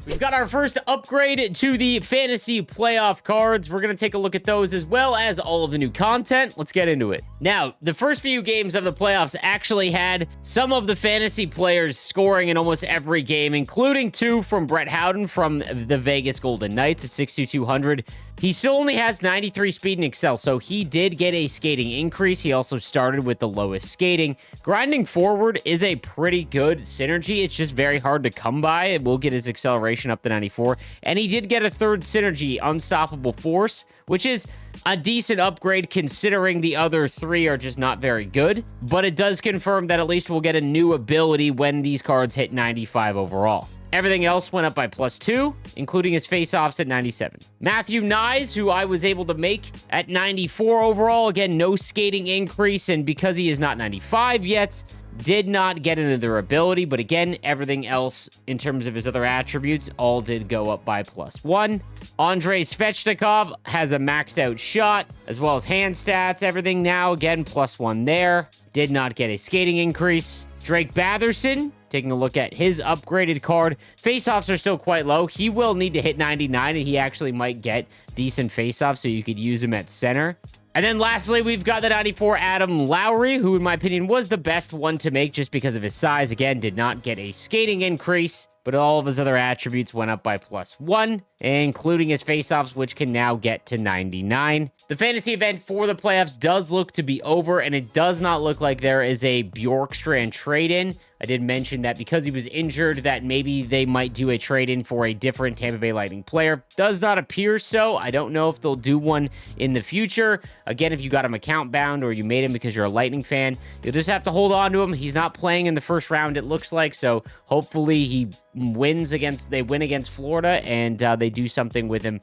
We've got our first upgrade to the fantasy playoff cards. We're going to take a look at those as well as all of the new content. Let's get into it. Now, the first few games of the playoffs actually had some of the fantasy players scoring in almost every game, including 2 from Brett Howden from the Vegas Golden Knights at 6,200. He still only has 93 speed and excel, so he did get a skating increase. He also started with the lowest skating. Grinding forward is a pretty good synergy. It's just very hard to come by. It will get his acceleration up to 94. And he did get a third synergy, Unstoppable Force, which is a decent upgrade considering the other 3 are just not very good. But it does confirm that at least we'll get a new ability when these cards hit 95 overall. Everything else went up by +2, including his face-offs at 97. Matthew Nyes, who I was able to make at 94 overall. Again, no skating increase, and because he is not 95 yet, did not get another ability. But again, everything else in terms of his other attributes all did go up by +1. Andrei Svechnikov has a maxed out shot, as well as hand stats. Everything now, again, +1 there. Did not get a skating increase. Drake Batherson, taking a look at his upgraded card. Face-offs are still quite low. He will need to hit 99, and he actually might get decent face-offs, so you could use him at center. And then lastly, we've got the 94 Adam Lowry, who in my opinion was the best one to make just because of his size. Again, did not get a skating increase, but all of his other attributes went up by +1, including his face-offs, which can now get to 99. The fantasy event for the playoffs does look to be over, and it does not look like there is a Bjorkstrand trade-in. I did mention that because he was injured, that maybe they might do a trade-in for a different Tampa Bay Lightning player. Does not appear so. I don't know if they'll do one in the future. Again, if you got him account bound or you made him because you're a Lightning fan, you'll just have to hold on to him. He's not playing in the first round, it looks like, so hopefully they win against Florida, and they do something with him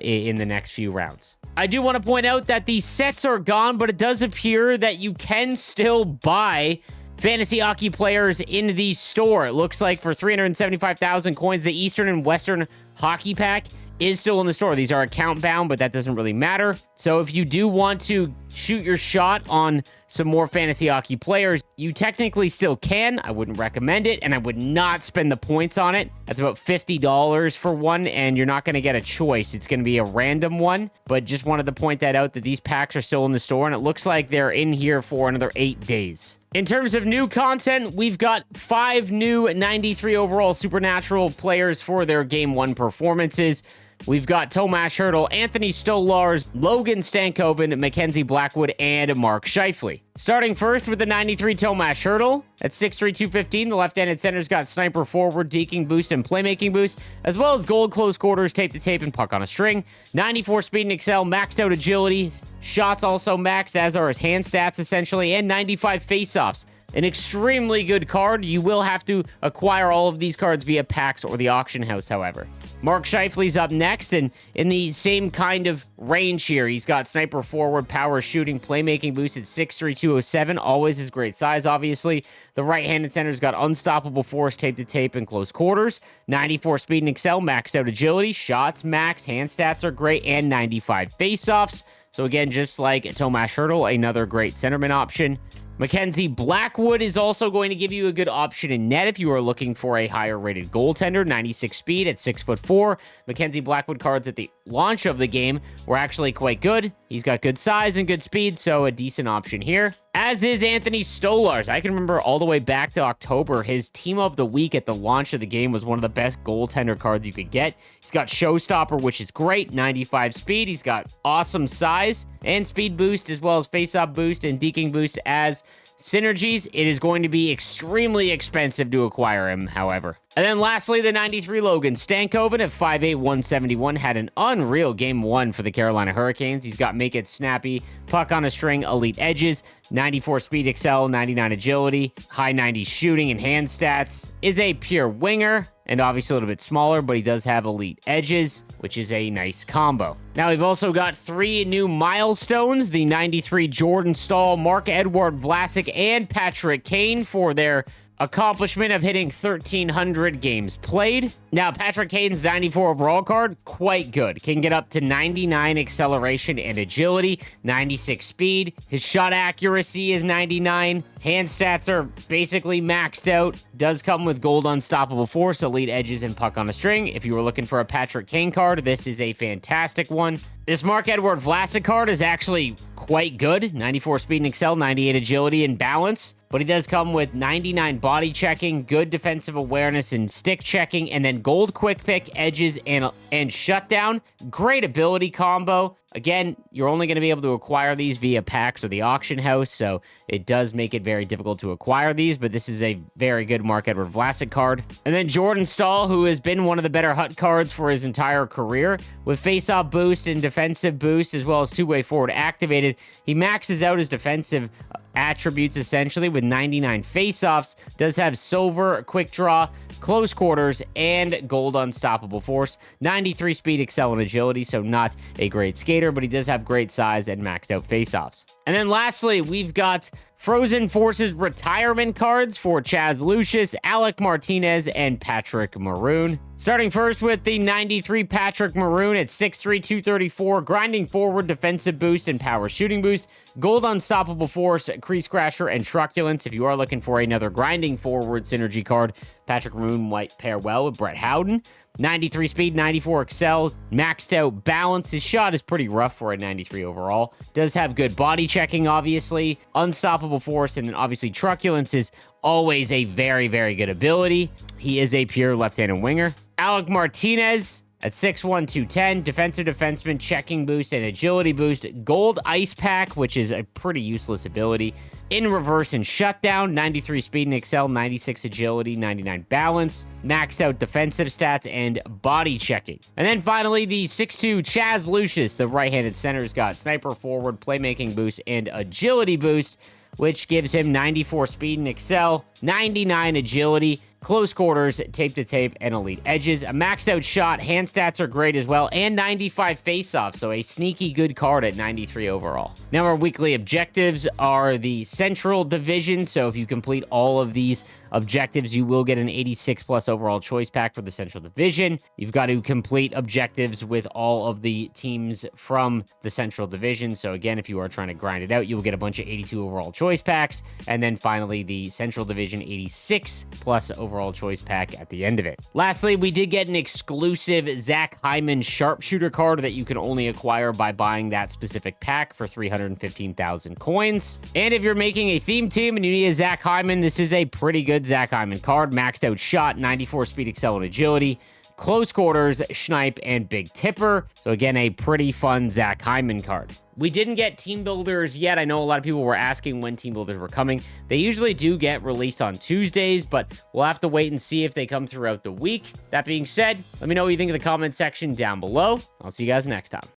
in the next few rounds. I do want to point out that the sets are gone, but it does appear that you can still buy fantasy hockey players in the store. It looks like for 375,000 coins, the Eastern and Western Hockey Pack is still in the store. These are account bound, but that doesn't really matter. So if you do want to shoot your shot on some more fantasy hockey players, you technically still can. I wouldn't recommend it, and I would not spend the points on it. That's about $50 for one, and you're not going to get a choice. It's going to be a random one, but just wanted to point that out that these packs are still in the store, and it looks like they're in here for another 8 days. In terms of new content, we've got 5 new 93 overall Supernatural players for their Game 1 performances. We've got Tomas Hertl, Anthony Stolarz, Logan Stankoven, Mackenzie Blackwood, and Mark Scheifele. Starting first with the 93 Tomas Hertl. At 6'3", 215, the left-handed center's got sniper forward, deking boost, and playmaking boost, as well as gold close quarters, tape to tape, and puck on a string. 94 speed and excel, maxed out agility. Shots also maxed, as are his hand stats, essentially, and 95 face-offs. An extremely good card. You will have to acquire all of these cards via packs or the auction house, however. Mark Scheifele's up next, and in the same kind of range here. He's got sniper forward, power shooting, playmaking boost at 6'3", 207. Always his great size, obviously. The right-handed center's got unstoppable force, tape to tape, and close quarters. 94 speed and excel, maxed out agility. Shots maxed, hand stats are great, and 95 face-offs. So again, just like Tomas Hertl, another great centerman option. Mackenzie Blackwood is also going to give you a good option in net if you are looking for a higher rated goaltender. 96 speed at 6'4". Mackenzie Blackwood cards at the launch of the game were actually quite good. He's got good size and good speed, so a decent option here. As is Anthony Stolarz. I can remember all the way back to October, his team of the week at the launch of the game was one of the best goaltender cards you could get. He's got Showstopper, which is great, 95 speed. He's got awesome size and speed boost, as well as face-off boost and deking boost as synergies. It is going to be extremely expensive to acquire him, however. And then lastly, the 93 Logan Stankoven at 5'8", 171 had an unreal Game 1 for the Carolina Hurricanes. He's got make it snappy, puck on a string, elite edges, 94 speed excel, 99 agility, high 90s shooting and hand stats, is a pure winger, and obviously a little bit smaller, but he does have elite edges, which is a nice combo. Now, we've also got 3 new milestones, the 93 Jordan Staal, Mark-Edouard Vlasic, and Patrick Kane for their accomplishment of hitting 1,300 games played. Now, Patrick Kane's 94 overall card, quite good. Can get up to 99 acceleration and agility, 96 speed. His shot accuracy is 99. Hand stats are basically maxed out. Does come with gold unstoppable force, elite edges, and puck on a string. If you were looking for a Patrick Kane card, this is a fantastic one. This Marc-Edouard Vlasic card is actually quite good. 94 speed and excel, 98 agility and balance. But he does come with 99 body checking, good defensive awareness and stick checking, and then gold quick pick, edges, and shutdown. Great ability combo. Again, you're only going to be able to acquire these via packs or the auction house, so it does make it very difficult to acquire these, but this is a very good Marc-Edouard Vlasic card. And then Jordan Staal, who has been one of the better HUT cards for his entire career, with face-off boost and defensive boost, as well as two-way forward activated. He maxes out his defensive attributes essentially with 99 face-offs, does have silver, quick draw, close quarters, and gold unstoppable force. 93 speed, excel, and agility, so not a great skater, but he does have great size and maxed out face-offs. And then lastly, we've got Frozen Forces retirement cards for Chaz Lucius, Alec Martinez, and Patrick Maroon. Starting first with the 93 Patrick Maroon at 6'3", 234, grinding forward, defensive boost, and power shooting boost. Gold unstoppable force, crease crasher, and truculence. If you are looking for another grinding forward synergy card, Patrick Maroon might pair well with Brett Howden. 93 speed, 94 excel, maxed out balance. His shot is pretty rough for a 93 overall. Does have good body checking, obviously. Unstoppable force, and then obviously truculence is always a very, very good ability. He is a pure left-handed winger. Alec Martinez at 6'1", 210, defensive defenseman, checking boost, and agility boost. Gold ice pack, which is a pretty useless ability. In reverse and shutdown, 93 speed and excel, 96 agility, 99 balance, maxed out defensive stats, and body checking. And then finally, the 6'2 Chaz Lucius, the right-handed center's got sniper forward, playmaking boost, and agility boost, which gives him 94 speed and excel, 99 agility, close quarters, tape to tape, and elite edges. A maxed out shot, hand stats are great as well, and 95 face-offs, so a sneaky good card at 93 overall. Now our weekly objectives are the Central Division, so if you complete all of these objectives, you will get an 86 plus overall choice pack for the Central Division. You've got to complete objectives with all of the teams from the Central Division. So again, if you are trying to grind it out, you will get a bunch of 82 overall choice packs. And then finally, the Central Division 86 plus overall choice pack at the end of it. Lastly, we did get an exclusive Zach Hyman sharpshooter card that you can only acquire by buying that specific pack for 315,000 coins. And if you're making a theme team and you need a Zach Hyman, this is a pretty good Zach Hyman card. Maxed out shot, 94 speed, excel, and agility, close quarters, snipe, and big tipper. So again, a pretty fun Zach Hyman card. We didn't get team builders yet. I know a lot of people were asking when team builders were coming. They usually do get released on Tuesdays, but we'll have to wait and see if they come throughout the week. That being said, let me know what you think in the comment section down below. I'll see you guys next time.